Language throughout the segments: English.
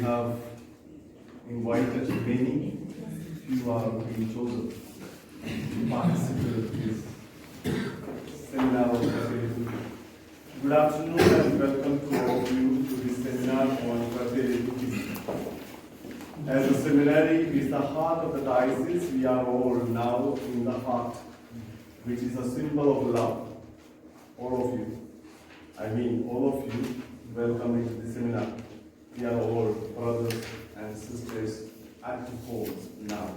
have invited many who are being chosen to participate in this seminar of Fratelli Tutti. Good afternoon and welcome to all of you to this seminar on Fratelli Tutti. As a seminary is the heart of the diocese, we are all now in the heart, which is a symbol of love. All of you, all of you, welcome into the seminar. We are all brothers and sisters at the homes now.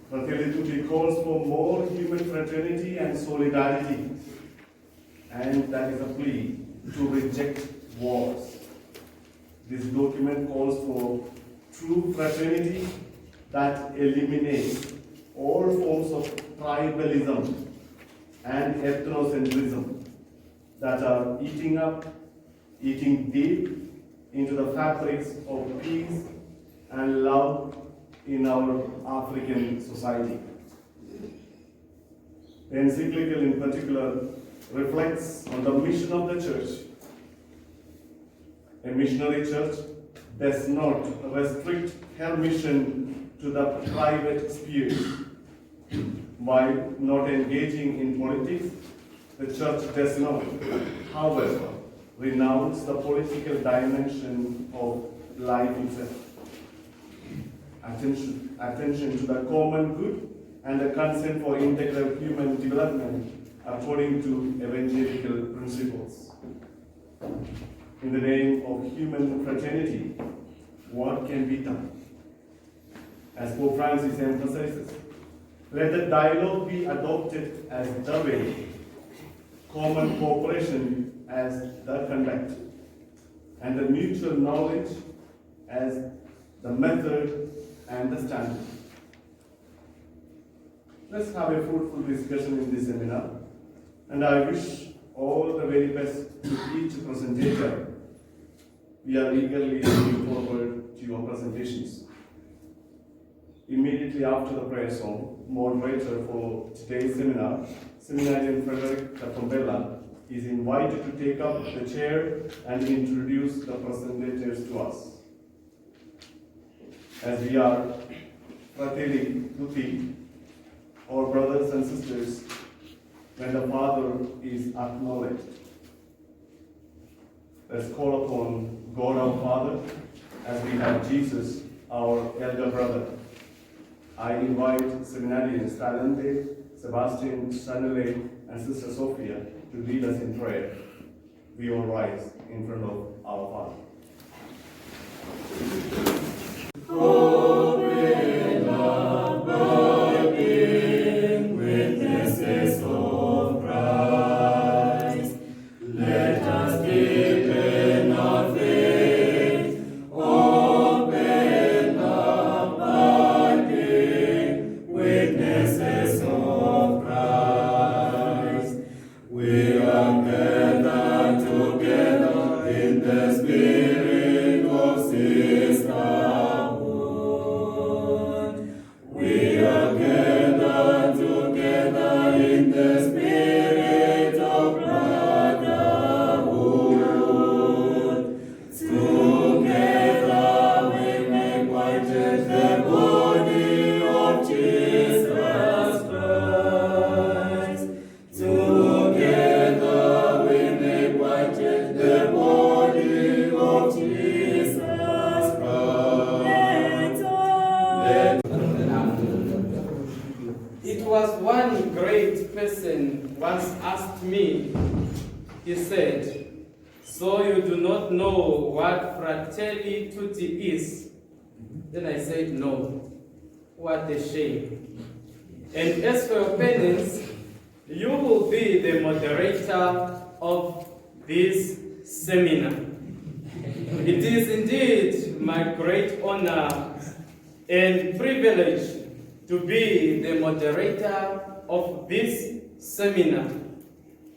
Fratelli Tutti calls for more human fraternity and solidarity, and that is a plea to reject wars. This document calls for true fraternity that eliminates all forms of tribalism and ethnocentrism that are eating deep into the fabrics of peace and love in our African society. The Encyclical in particular reflects on the mission of the Church. A missionary church does not restrict her mission to the private sphere. By not engaging in politics, the Church does not, however, renounce the political dimension of life itself. Attention to the common good and the concern for integral human development according to evangelical principles. In the name of human fraternity, what can be done? As Pope Francis emphasizes, let the dialogue be adopted as the way, common cooperation as the conduct, and the mutual knowledge as the method and the standard. Let's have a fruitful discussion in this seminar, and I wish all the very best to each presentator. We are eagerly looking forward to your presentations. Immediately after the prayer song, moderator for today's seminar, Seminarian Frederick Katombela, is invited to take up the chair and introduce the presentators to us. As we are Fratelli Tutti, our brothers and sisters, when the Father is acknowledged. Let's call upon God our Father as we have Jesus, our elder brother. I invite Seminarians Thaliath, Sebastian, Sanele, and Sister Sophia to lead us in prayer. We all rise in front of our Father. Fratelli Tutti is. Then I said, no. What a shame. And as for your penance, you will be the moderator of this seminar. It is indeed my great honor and privilege to be the moderator of this seminar,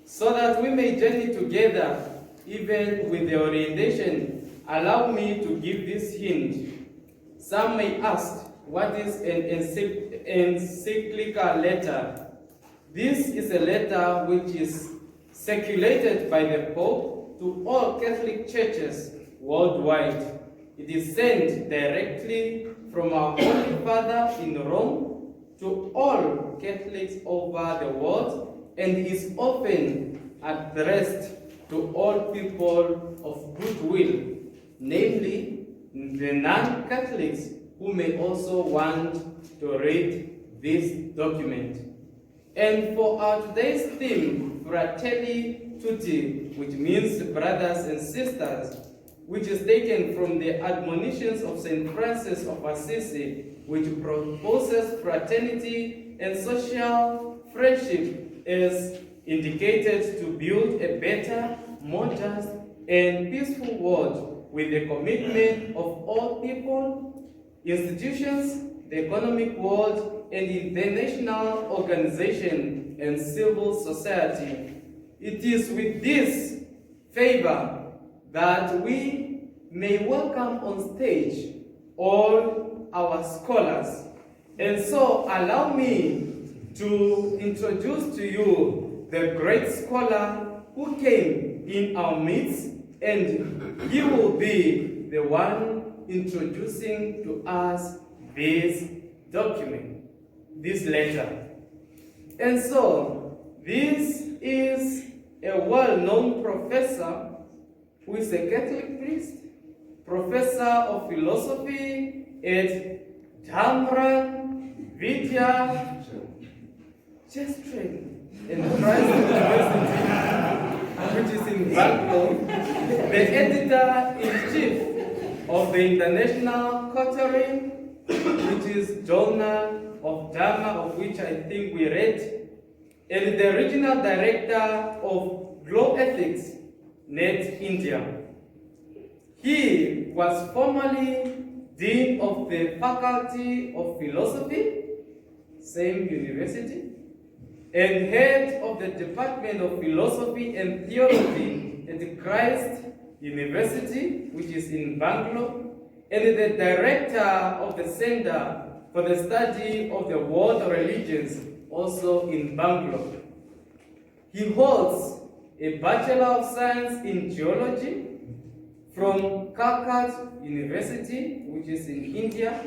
so that we may journey together, even with the orientation. Allow me to give this hint. Some may ask, what is an encyclical letter? This is a letter which is circulated by the Pope to all Catholic churches worldwide. It is sent directly from our Holy Father in Rome to all Catholics over the world and is often addressed to all people of goodwill, namely the non-Catholics who may also want to read this document. And for our today's theme, Fratelli Tutti, which means brothers and sisters, which is taken from the admonitions of St. Francis of Assisi, which proposes fraternity and social friendship as indicated to build a better, more just, and peaceful world with the commitment of all people, institutions, the economic world, and international organization and civil society. It is with this favor that we may welcome on stage all our scholars. And so allow me to introduce to you the great scholar who came in our midst, and he will be the one introducing to us this document, this letter. And so this is a well-known professor who is a Catholic priest, professor of philosophy at Dhamra Vidya Chestrin in Christ University, which is in Bangalore, the editor-in-chief of the International Coterie, which is Journal of Dharma, of which I think we read, and the regional director of Glow Ethics, Net India. He was formerly Dean of the Faculty of Philosophy, same university, and head of the Department of Philosophy and Theology at the Christ University, which is in Bangalore, and the director of the Center for the Study of the World Religions, also in Bangalore. He holds a Bachelor of Science in Geology from Calcutta University, which is in India,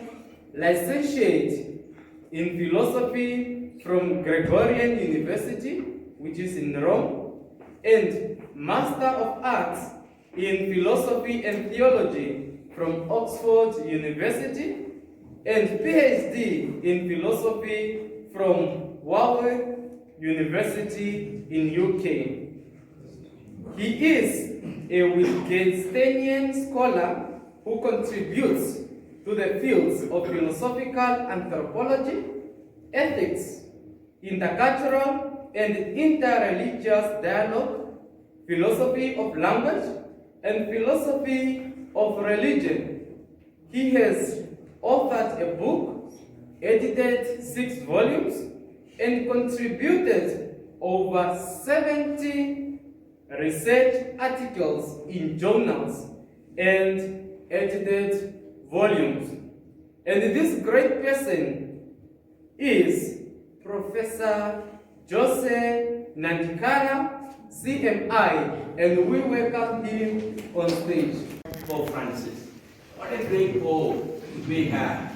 licentiate in Philosophy from Gregorian University, which is in Rome, and Master of Arts in Philosophy and Theology from Oxford University, and PhD in Philosophy from Warwick University in UK. He is a Wittgensteinian scholar who contributes to the fields of philosophical anthropology, ethics, intercultural and interreligious dialogue, philosophy of language, and philosophy of religion. He has authored a book, edited 6 volumes, and contributed over 70 research articles in journals and edited volumes. And this great person is Professor Jose Nandhikkara, CMI, and we welcome him on stage. Pope Francis, what a great Pope we have.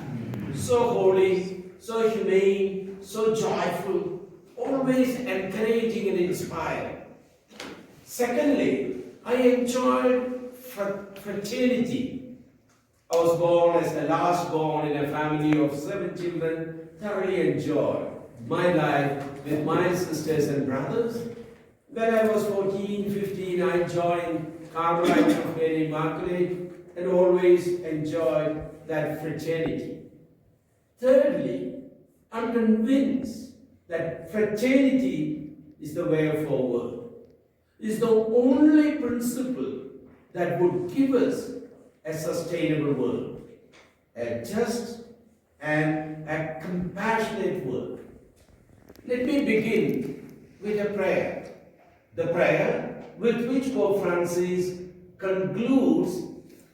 So holy, so humane, so joyful, always encouraging and inspiring. Secondly, I enjoyed fraternity. I was born as the last born in a family of 7 children, thoroughly enjoyed my life with my sisters and brothers. When I was 14, 15, I joined Carmelites of Mary Immaculate and always enjoyed that fraternity. Thirdly, I'm convinced that fraternity is the way forward. Is the only principle that would give us a sustainable world, a just and a compassionate world. Let me begin with a prayer. The prayer with which Pope Francis concludes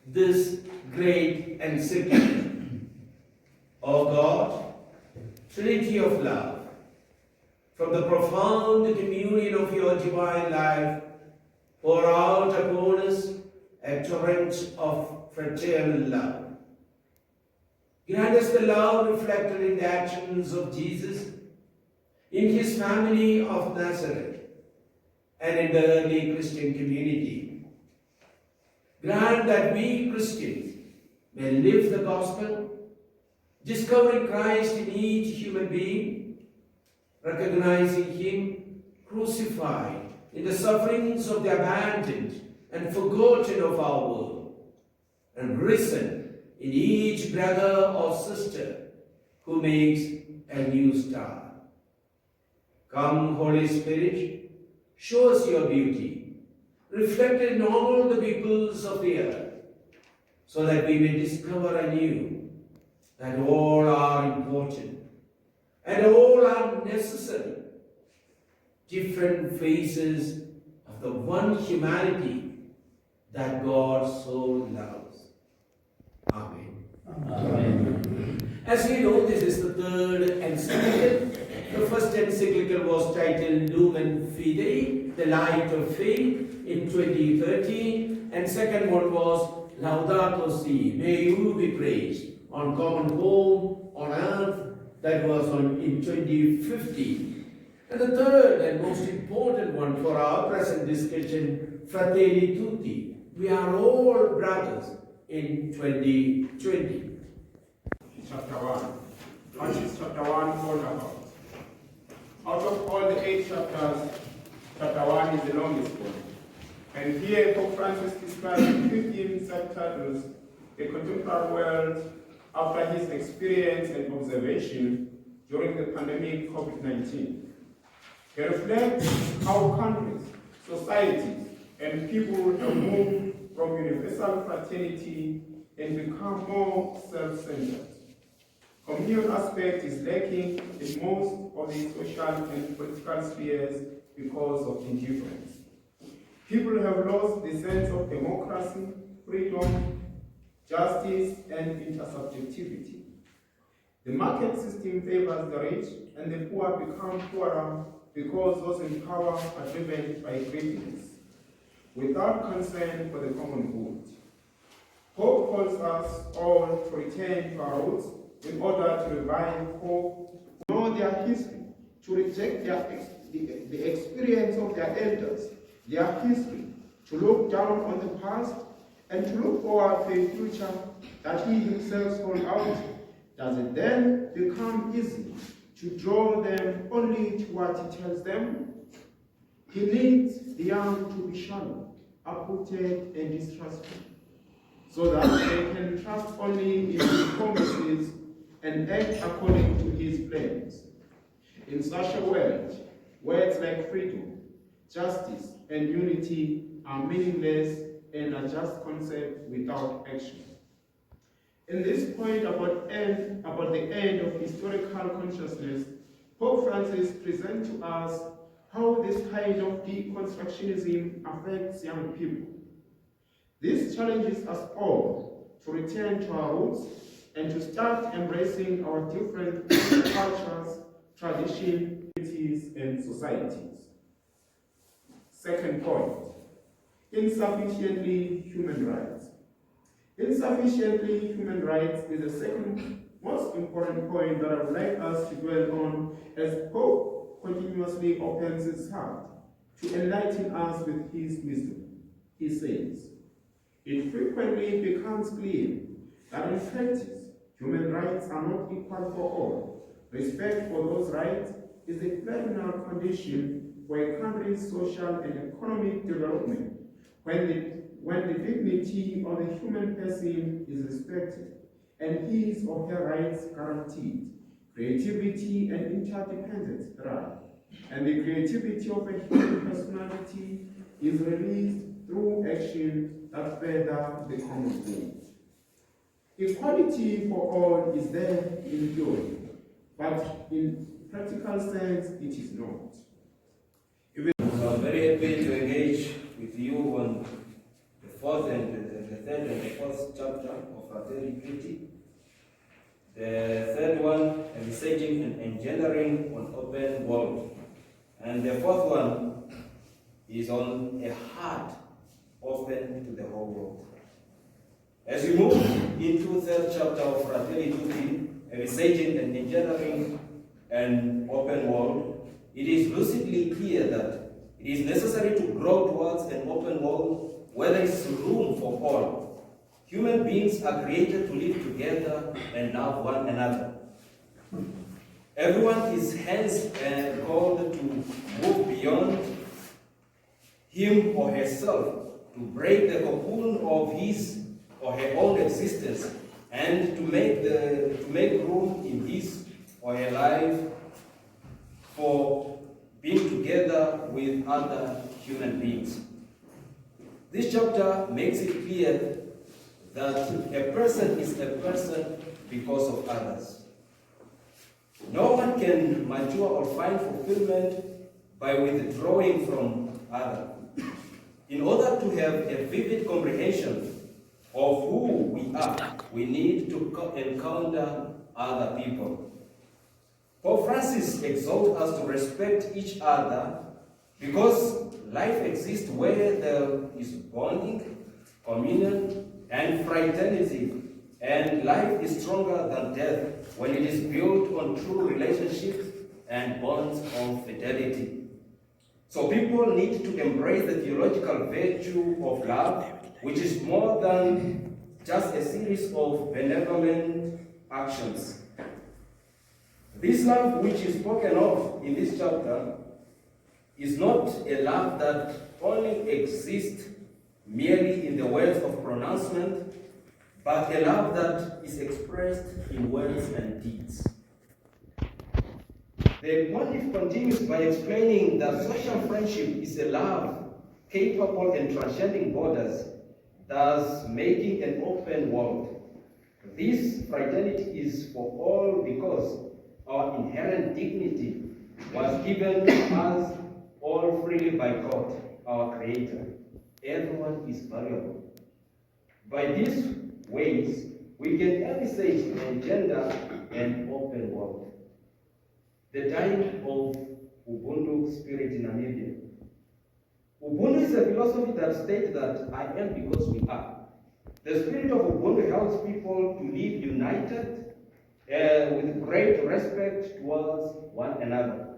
this great encyclical. O God, Trinity of love, from the profound communion of your divine life, pour out upon us a torrent of fraternal love. Grant us the love reflected in the actions of Jesus, in his family of Nazareth, and in the early Christian community. Grant that we Christians may live the gospel, discovering Christ in each human being, recognizing him crucified in the sufferings of the abandoned and forgotten of our world, and risen in each brother or sister who makes a new start. Come, Holy Spirit, show us your beauty, reflected in all the peoples of the earth, so that we may discover anew that all are important and all are necessary, different phases of the one humanity that God so loves. Amen. Amen. As we know, this is the third encyclical. The first encyclical was titled Lumen Fidei, the Light of Faith, in 2013, and second one was Laudato Si, May You Be Praised, on Common Home on Earth, that was in 2015. And the third and most important one for our present discussion, Fratelli Tutti, we are all brothers, in 2020. Chapter 1. What is chapter 1 all about? Out of all the 8 chapters, chapter 1 is the longest one. And here Pope Francis describes 15 subtitles, the contemporary world after his experience and observation during the pandemic COVID-19. He reflects how countries, societies, and people have moved from universal fraternity and become more self-centered. Communal aspect is lacking in most of the social and political spheres because of indifference. People have lost the sense of democracy, freedom, justice, and intersubjectivity. The market system favors the rich, and the poor become poorer because those in power are driven by greediness, without concern for the common good. Pope calls us all to return to our roots in order to revive hope, to know their history, to reject the experience of their elders, their history, to look down on the past, and to look forward to a future that he himself sold out. Does it then become easy to draw them only to what he tells them? He needs the young to be shallow, uprooted, and distrustful, so that they can trust only in his promises and act according to his plans. In such a world, words like freedom, justice, and unity are meaningless and are just concepts without action. In this point about the end of historical consciousness, Pope Francis presents to us how this kind of deconstructionism affects young people. This challenges us all to return to our roots and to start embracing our different cultures, traditions, and societies. Second point, insufficiently human rights. Insufficiently human rights is the second most important point that I would like us to dwell on as Pope continuously opens his heart to enlighten us with his wisdom. He says, it frequently becomes clear that in practice, human rights are not equal for all. Respect for those rights is a cardinal condition for a country's social and economic development. When the dignity of the human person is respected and his or her rights guaranteed, creativity and interdependence thrive, and the creativity of a human personality is released through action that further the common good. Equality for all is there in theory, but in practical sense it is not. I'm very happy to engage with you on the fourth and the third and the fourth chapter of Fratelli Tutti. The third one, envisaging and engendering on open world. And the fourth one is on a heart open to the whole world. As we move into the third chapter of Fratelli Tutti, a researching and engendering an open world, it is lucidly clear that it is necessary to grow towards an open world where there is room for all. Human beings are created to live together and love one another. Everyone is hence called to move beyond him or herself, to break the cocoon of his or her own existence, and to make room in his or her life for being together with other human beings. This chapter makes it clear that a person is a person because of others. No one can mature or find fulfillment by withdrawing from others. In order to have a vivid comprehension of who we are, we need to encounter other people. Pope Francis exhorts us to respect each other because life exists where there is bonding, communion, and fraternity, and life is stronger than death when it is built on true relationships and bonds of fidelity. So people need to embrace the theological virtue of love, which is more than just a series of benevolent actions. This love which is spoken of in this chapter is not a love that only exists merely in the words of pronouncement, but a love that is expressed in words and deeds. The pontiff continues by explaining that social friendship is a love capable and transcending borders, thus making an open world. This fraternity is for all because our inherent dignity was given to us all freely by God, our Creator. Everyone is valuable. By these ways, we can envisage and engender an open world. The dying of Ubuntu spirit in Namibia. Ubuntu is a philosophy that states that I am because we are. The spirit of Ubuntu helps people to live united with great respect towards one another.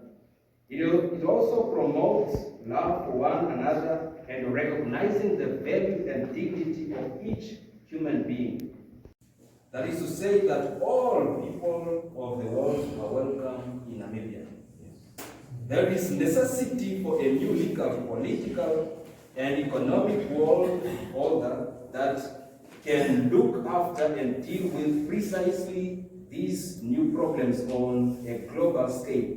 It also promotes love for one another and recognizing the value and dignity of each human being. That is to say that all people of the world are welcome in Namibia. There is necessity for a new legal, political, and economic world order that can look after and deal with precisely these new problems on a global scale.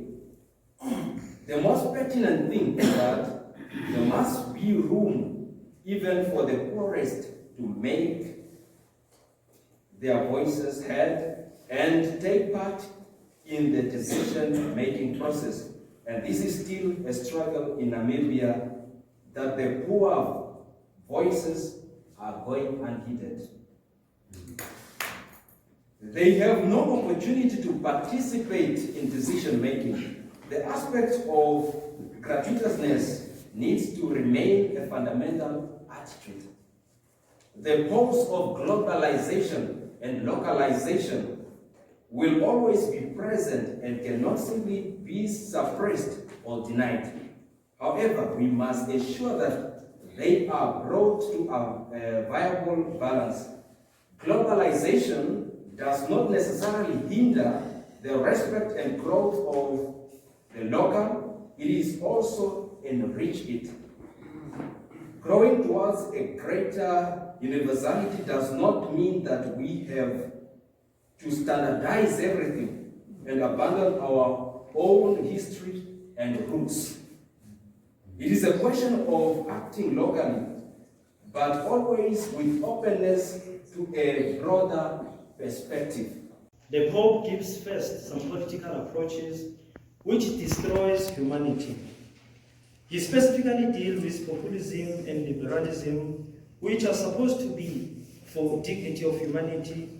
The most pertinent thing is that there must be room even for the poorest to make their voices heard and take part in the decision-making process. And this is still a struggle in Namibia, that the poor voices are going unheeded. They have no opportunity to participate in decision-making. The aspect of gratuitousness needs to remain a fundamental attitude. The pulse of globalization and localization will always be present and cannot simply be suppressed or denied. However, we must ensure that they are brought to a viable balance. Globalization does not necessarily hinder the respect and growth of the local, it is also enrich it. Growing towards a greater universality does not mean that we have to standardize everything and abandon our own history and roots. It is a question of acting locally, but always with openness to a broader perspective. The Pope gives first some political approaches which destroys humanity. He specifically deals with populism and liberalism, which are supposed to be for dignity of humanity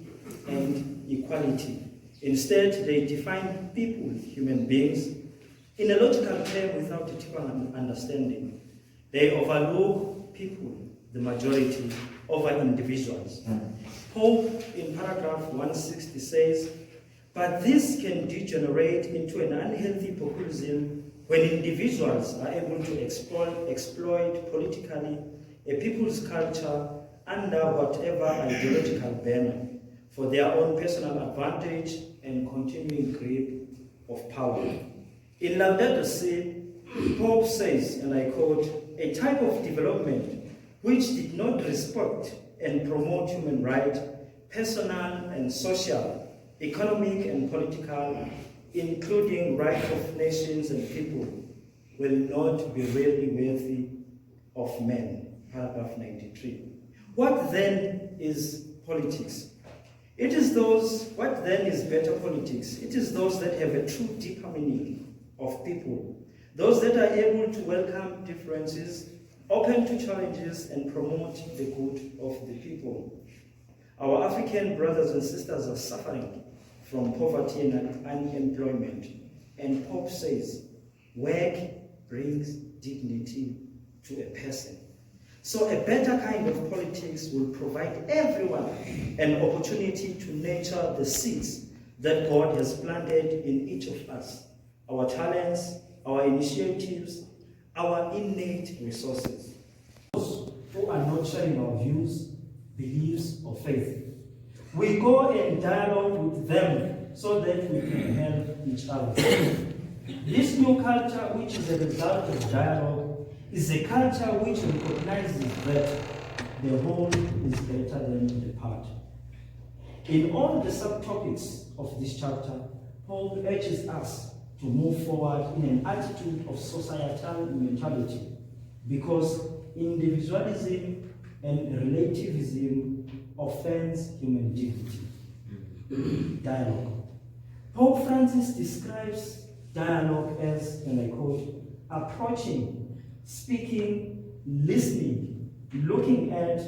and equality. Instead, they define people, human beings, in a logical term without a deeper understanding. They overlook people the majority over individuals. Pope in paragraph 160 says, but this can degenerate into an unhealthy populism when individuals are able to exploit politically a people's culture under whatever ideological banner for their own personal advantage and continuing grip of power. In Laudato Si, Pope says, and I quote, a type of development which did not respect and promote human rights, personal and social, economic and political, including rights of nations and people, will not be really worthy of men. Paragraph 93. What then is politics? It is those, what then is better politics? It is those that have a true deeper meaning of people, those that are able to welcome differences, open to challenges, and promote the good of the people. Our African brothers and sisters are suffering from poverty and unemployment, and Pope says, work brings dignity to a person. So a better kind of politics will provide everyone an opportunity to nurture the seeds that God has planted in each of us, our talents, our initiatives, our innate resources. Those who are not sharing our views, beliefs, or faith, we go in dialogue with them so that we can help each other. This new culture, which is a result of dialogue, is a culture which recognizes that the whole is better than the part. In all the subtopics of this chapter, Paul urges us to move forward in an attitude of societal neutrality, because individualism and relativism offends human dignity. Dialogue. Pope Francis describes dialogue as, and I quote, approaching, speaking, listening, looking at,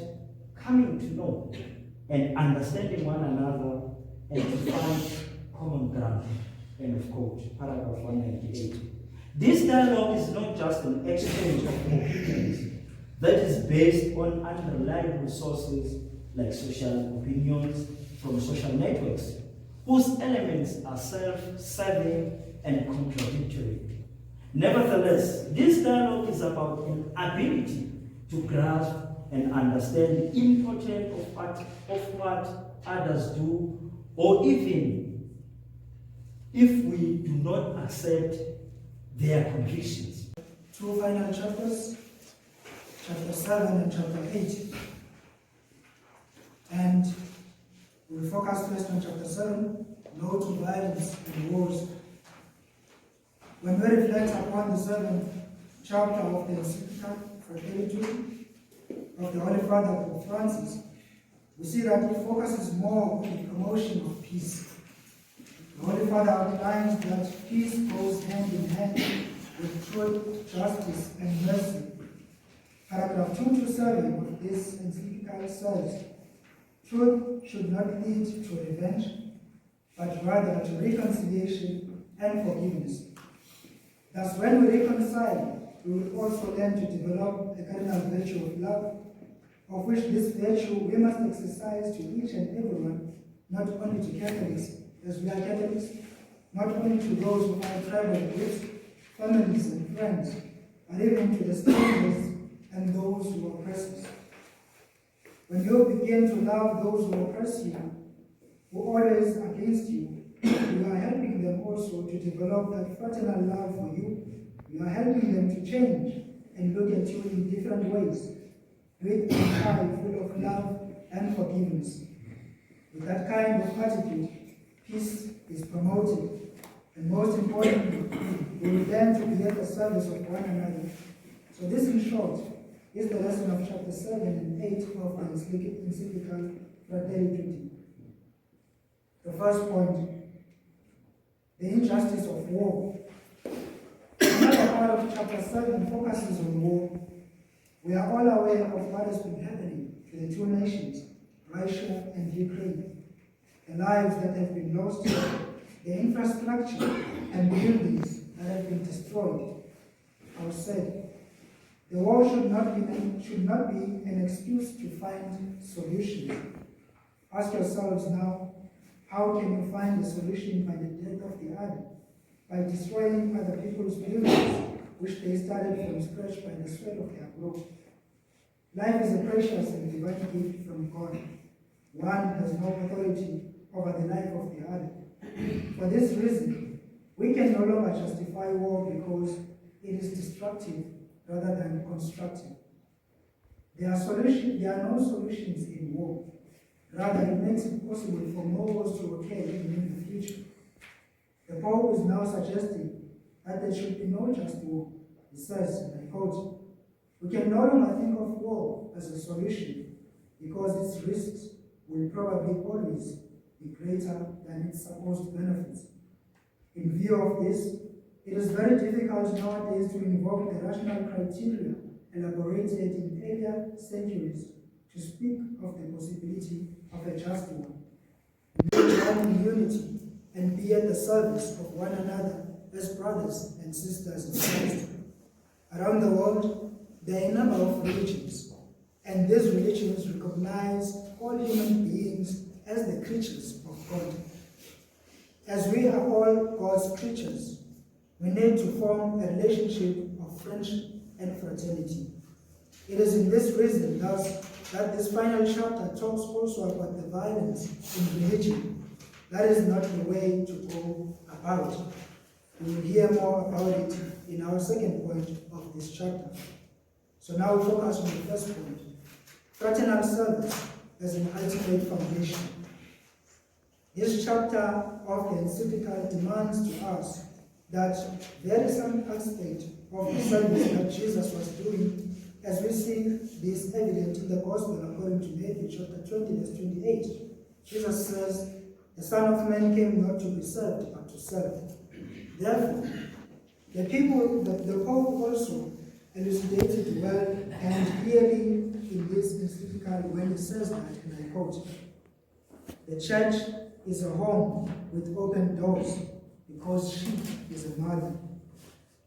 coming to know, and understanding one another, and to find common ground. End of quote. Paragraph 198. This dialogue is not just an exchange of opinions that is based on unreliable sources like social opinions from social networks, whose elements are self-serving and contradictory. Nevertheless, this dialogue is about an ability to grasp and understand the importance of what others do, or even if we do not accept their convictions. Two final chapters, chapter 7 and chapter 8. And we'll focus first on chapter 7, no to violence and wars. When we reflect upon the 7th chapter of the Encyclical, Fratelli Tutti, of the Holy Father Pope Francis, we see that it focuses more on the promotion of peace. The Holy Father outlines that peace goes hand in hand with truth, justice, and mercy. Paragraph 227 of this encyclical says, truth should not lead to revenge, but rather to reconciliation and forgiveness. Thus, when we reconcile, we will also learn to develop the cardinal virtue of love, of which this virtue we must exercise to each and everyone, not only to Catholics, as we are Catholics, not only to those of our tribal groups, families and friends, but even to the strangers and those who oppress us. When you begin to love those who oppress you, who always against you, you are helping them also to develop that fraternal love for you. You are helping them to change and look at you in different ways, with a heart full of love and forgiveness. With that kind of attitude, peace is promoted, and most importantly, we will learn to be at the service of one another. So this, in short, is the lesson of chapter 7 and 8 of the Encyclical Fratelli Tutti. The first point, the injustice of war. Another part of chapter 7 focuses on war. We are all aware of what has been happening to the two nations, Russia and Ukraine. The lives that have been lost, the infrastructure and buildings that have been destroyed. Or said, The war should not be an excuse to find solutions. Ask yourselves now, how can you find a solution by the death of the other? By destroying other people's buildings, which they started from scratch by the sweat of their brow. Life is a precious and divine gift from God. One has no authority over the life of the other. For this reason, we can no longer justify war because it is destructive rather than constructive. There are no solutions in war. Rather, it makes it possible for more wars to occur even in the future. The Pope is now suggesting that there should be no just war. He says, and I quote, "We can no longer think of war as a solution because its risks will probably always be greater than its supposed benefits. In view of this, it is very difficult nowadays to invoke the rational criteria elaborated in earlier centuries to speak of the possibility of a just war. We live in unity and be at the service of one another as brothers and sisters in Christ. Around the world, there are a number of religions, and these religions recognize all human beings as the creatures of God. As we are all God's creatures, we need to form a relationship of friendship and fraternity. It is in this reason, thus, that this final chapter talks also about the violence in religion. That is not the way to go about it. We will hear more about it in our second point of this chapter. So now we focus on the first point, fraternal service as an ultimate foundation. This chapter of the Encyclical demands to us that there is some aspect of the service that Jesus was doing, as we see this evident in the Gospel according to Matthew chapter 20, verse 28. Jesus says, "The Son of Man came not to be served, but to serve." Therefore, the Pope also elucidated well and clearly in this encyclical when he says that, and I quote, "The church is a home with open doors because she is a mother."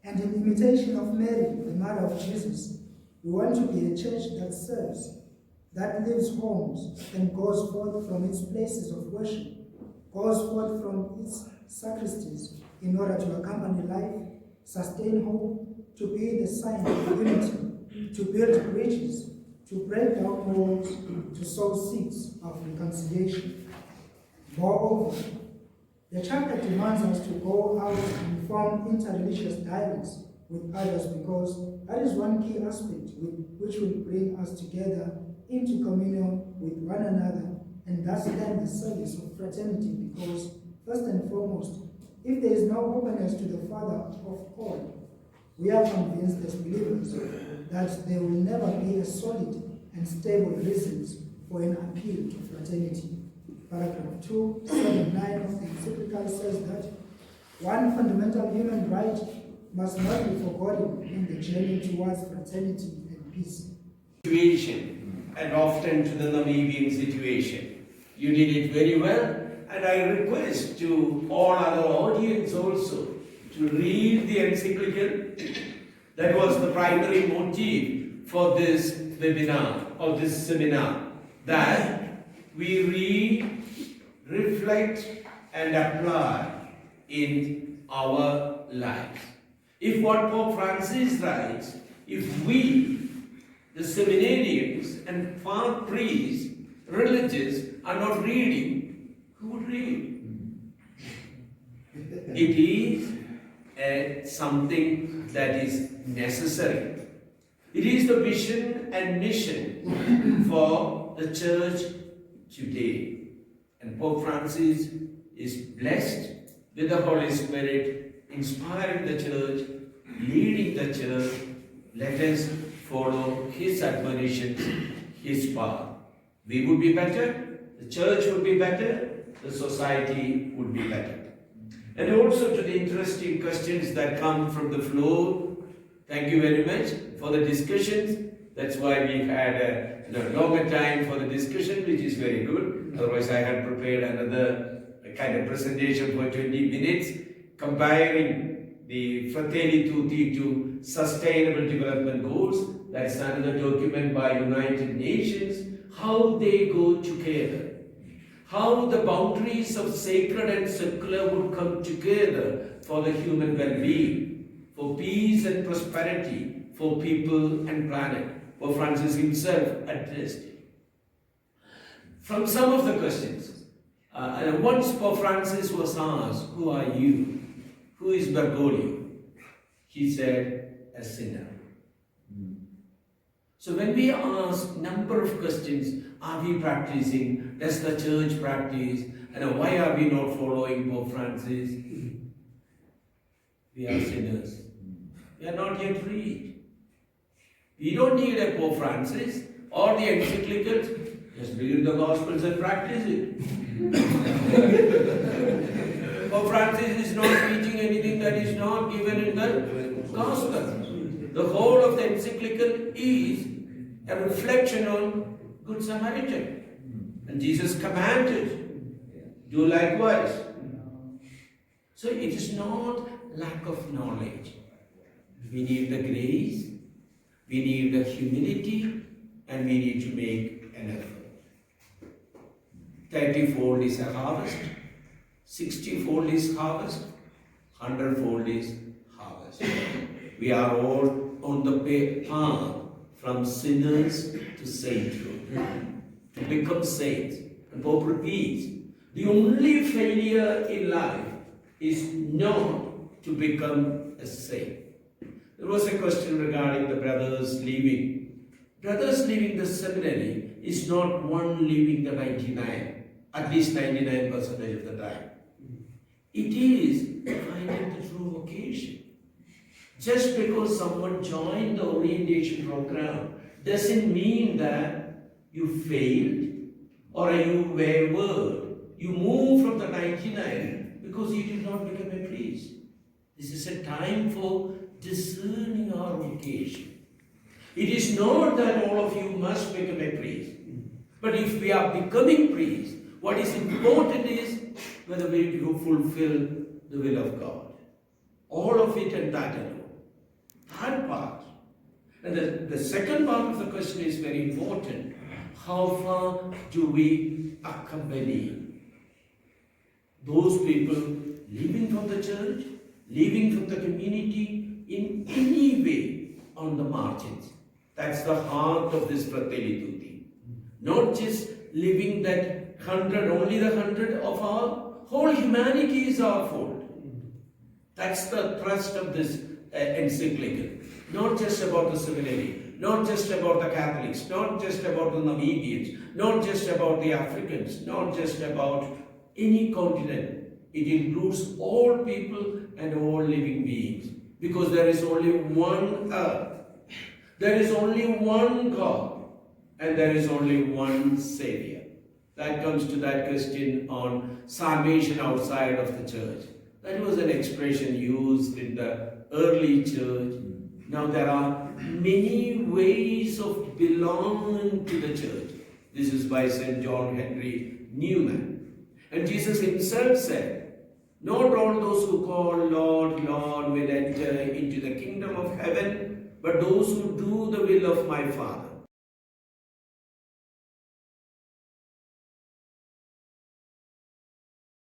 And in imitation of Mary, the mother of Jesus, we want to be a church that serves, that leaves homes and goes forth from its places of worship, goes forth from its sacristies in order to accompany life, sustain hope, to be the sign of unity, to build bridges, to break down walls, to sow seeds of reconciliation. Moreover, the chapter demands us to go out and form interreligious dialogues with others because that is one key aspect which will bring us together into communion with one another and thus then the service of fraternity, because first and foremost, if there is no openness to the Father of all, we are convinced as believers that there will never be a solid and stable reasons for an appeal to fraternity. Paragraph 279 of the Encyclical says that one fundamental human right must not be forgotten in the journey towards fraternity and peace. Situation, and often to the Namibian situation. You did it very well, and I request to all other audience also to read the encyclical. That was the primary motive for this webinar or this seminar, that we read, reflect, and apply in our lives. If what Pope Francis writes, if we, the seminarians and priests, religious, are not reading, who would read? It is something that is necessary. It is the vision and mission for the church today. And Pope Francis is blessed with the Holy Spirit, inspiring the church, leading the church. Let us follow his admonitions, his path. We would be better, the church would be better, the society would be better. And also to the interesting questions that come from the floor. Thank you very much for the discussions. That's why we had a longer time for the discussion, which is very good. Otherwise, I had prepared another kind of presentation for 20 minutes, comparing the Fratelli Tutti to to Sustainable Development Goals. That's another document by United Nations. How they go together. How the boundaries of sacred and secular would come together for the human well-being, for peace and prosperity, for people and planet. Pope Francis himself addressed it. From some of the questions, once Pope Francis was asked, "Who are you? Who is Bergoglio?" He said, "A sinner." So when we ask number of questions, are we practicing? Does the church practice? And why are we not following Pope Francis? We are sinners. We are not yet freed. We don't need a Pope Francis or the Encyclical. Just believe the Gospels and practice it. Pope Francis is not teaching anything that is not given in the Gospel. The whole of the Encyclical is a reflection on Good Samaritan. And Jesus commanded, do likewise. So it is not lack of knowledge. We need the grace, we need the humility, and we need to make an effort. 30-fold is a harvest, 60-fold is harvest, 100-fold is harvest. We are all on the path from sinners to sainthood, to become saints. And Pope repeats, the only failure in life is not to become a saint. There was a question regarding the brothers leaving. Brothers leaving the seminary is not one leaving the 99, at least 99% of the time. It is finding the true vocation. Just because someone joined the orientation program doesn't mean that you failed or you wavered. You moved from the 99 because you did not become a priest. This is a time for discerning our vocation. It is not that all of you must become a priest. But if we are becoming priests, what is important is whether we do fulfill the will of God. All of it and that alone. That part. And the second part of the question is very important. How far do we accompany those people leaving from the church, leaving from the community in any way on the margins? That's the heart of this Fratelli Tutti. Not just living that 100, only the 100 of our whole humanity is our fold. That's the thrust of this encyclical. Not just about the seminary, not just about the Catholics, not just about the Namibians, not just about the Africans, not just about any continent. It includes all people and all living beings. Because there is only one earth. There is only one God. And there is only one Savior. That comes to that question on salvation outside of the church. That was an expression used in the early church. Now there are many ways of belonging to the church. This is by St. John Henry Newman. And Jesus himself said, not all those who call Lord, Lord will enter into the kingdom of heaven, but those who do the will of my Father.